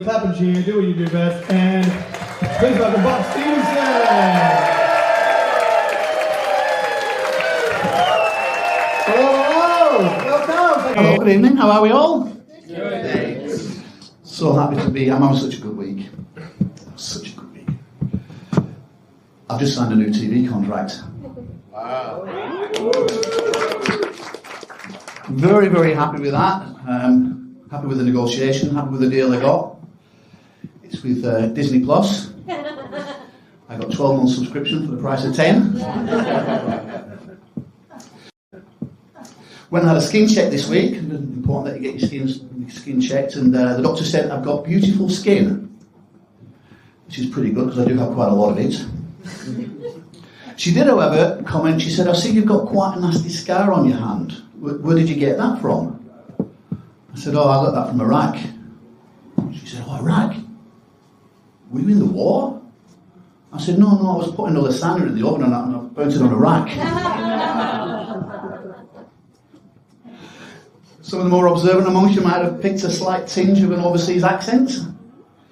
Clap and cheer, do what you do best, and please welcome Bob Stevenson! Hello! Welcome! Hello, good evening, how are we all? Good. So happy to be, I'm having such a good week. Such a good week. I've just signed a new TV contract. Wow. Very, very happy with that. Happy with the negotiation, happy with the deal I got. It's with Disney Plus. I got 12 months subscription for the price of 10. Went and had a skin check this week. It's important that you get your skin checked, and the doctor said I've got beautiful skin, which is pretty good because I do have quite a lot of it. She did, however, comment. She said, "I see you've got quite a nasty scar on your hand. Where did you get that from?" I said, "Oh, I got that from Iraq." She said, "Oh, Iraq? Were you in the war?" I said, No, I was putting all the lasagna in the oven and I burnt it on Iraq." Some of the more observant amongst you might have picked a slight tinge of an overseas accent.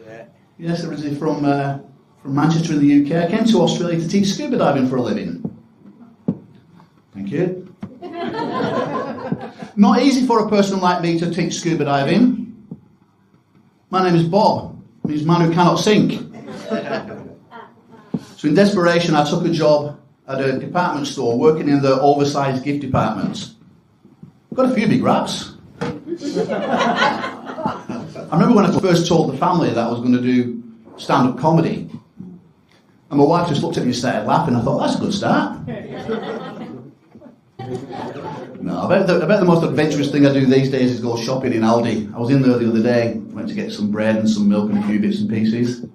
Yeah. Yes, originally from Manchester in the UK. I came to Australia to teach scuba diving for a living. Thank you. Not easy for a person like me to teach scuba diving. My name is Bob. It means man who cannot sink. So in desperation, I took a job at a department store working in the oversized gift department. Got a few big raps. I remember when I first told the family that I was going to do stand-up comedy, and my wife just looked at me and started laughing. I thought, that's a good start. No, I bet the most adventurous thing I do these days is go shopping in Aldi. I was in there the other day, went to get some bread and some milk and a few bits and pieces.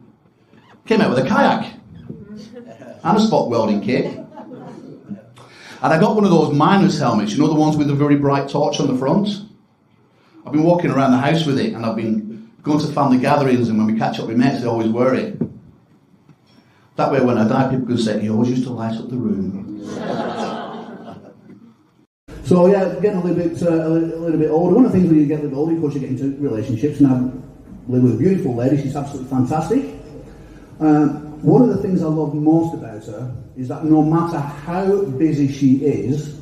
Came out with a kayak and a spot welding kit. And I got one of those miner's helmets, you know, the ones with the very bright torch on the front. I've been walking around the house with it, and I've been going to family gatherings, and when we catch up with mates, they always wear it. That way, when I die, people can say, "He always used to light up the room." So yeah, getting a little bit older. One of the things when you get a little older, of course, you get into relationships, and I live with a beautiful lady. She's absolutely fantastic. One of the things I love most about her is that no matter how busy she is,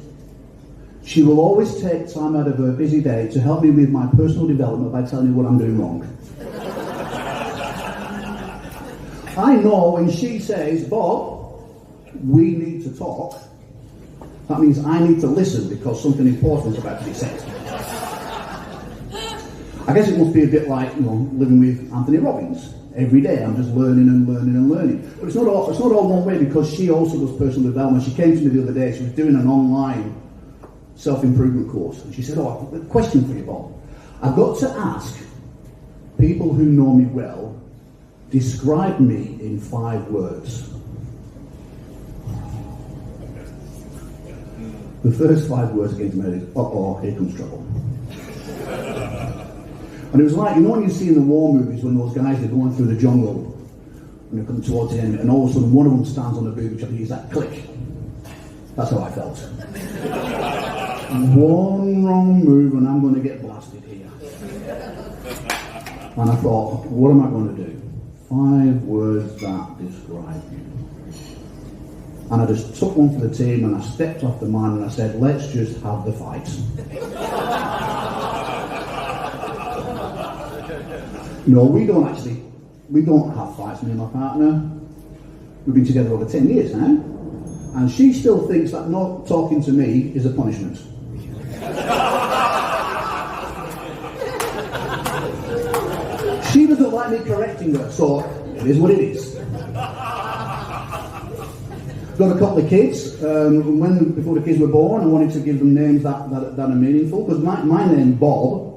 she will always take time out of her busy day to help me with my personal development by telling me what I'm doing wrong. I know when she says, "Bob, we need to talk," that means I need to listen because something important is about to be said. I guess it must be a bit like, living with Anthony Robbins. Every day I'm just learning and learning and learning. But it's not all one way, because she also does personal development. She came to me the other day, she was doing an online self-improvement course. And she said, "Oh, I've got a question for you, Bob. I've got to ask people who know me well, describe me in 5 words. The first 5 words came to me is, "Uh-oh, here comes trouble." And it was like, when you see in the war movies when those guys are going through the jungle and they're coming towards the end, and all of a sudden one of them stands on the boob, which I think is that click. That's how I felt. One wrong move and I'm going to get blasted here. And I thought, what am I going to do? 5 words that describe you. And I just took one for the team and I stepped off the man and I said, "Let's just have the fight." No, we don't have fights, me and my partner. We've been together over 10 years now. And she still thinks that not talking to me is a punishment. She doesn't like me correcting her, so it is what it is. Got a couple of kids. Before the kids were born, I wanted to give them names that are meaningful. Because my name Bob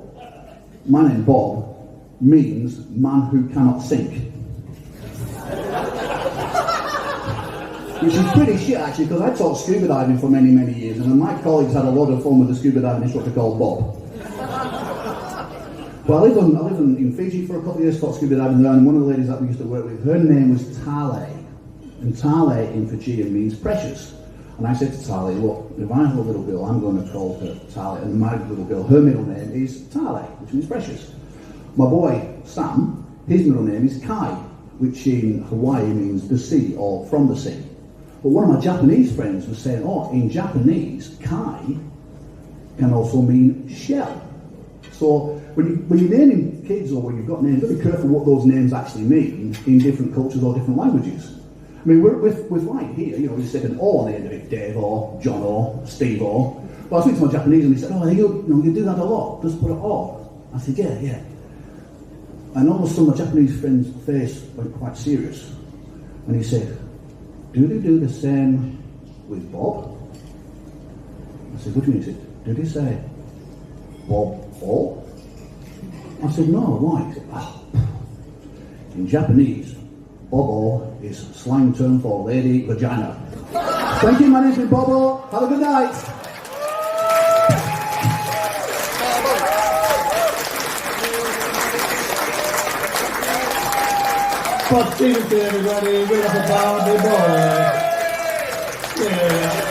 means man who cannot sink. Which is pretty shit, actually, because I taught scuba diving for many, many years, and my colleagues had a lot of fun with the scuba diving instructor called Bob. Well, I lived in Fiji for a couple of years, taught scuba diving there, and one of the ladies that we used to work with, her name was Tale. And Tale in Fijian means precious. And I said to Tale, "Look, if I have a little girl, I'm going to call her Tale, and my little girl, her middle name is Tale, which means precious." My boy, Sam, his middle name is Kai, which in Hawaii means the sea or from the sea. But one of my Japanese friends was saying, oh, in Japanese, Kai can also mean shell. So when you're naming kids or when you've got names, be careful what those names actually mean in different cultures or different languages. I mean, with like here, we stick an O on the end of it, Dave or John or Steve or. But I was speaking to my Japanese and he said, oh, you do that a lot, just put an O. I said, yeah. And all of a sudden my Japanese friend's face went quite serious. And he said, do they do the same with Bob? I said, what do you mean? He said, do they say Bob O? I said, no, why? He said, in Japanese, Bobo is slang term for lady vagina. Thank you, my name's been Bobo. Have a good night. Bob Stevenson, everybody. Give it up for Bob, big boy. Yeah.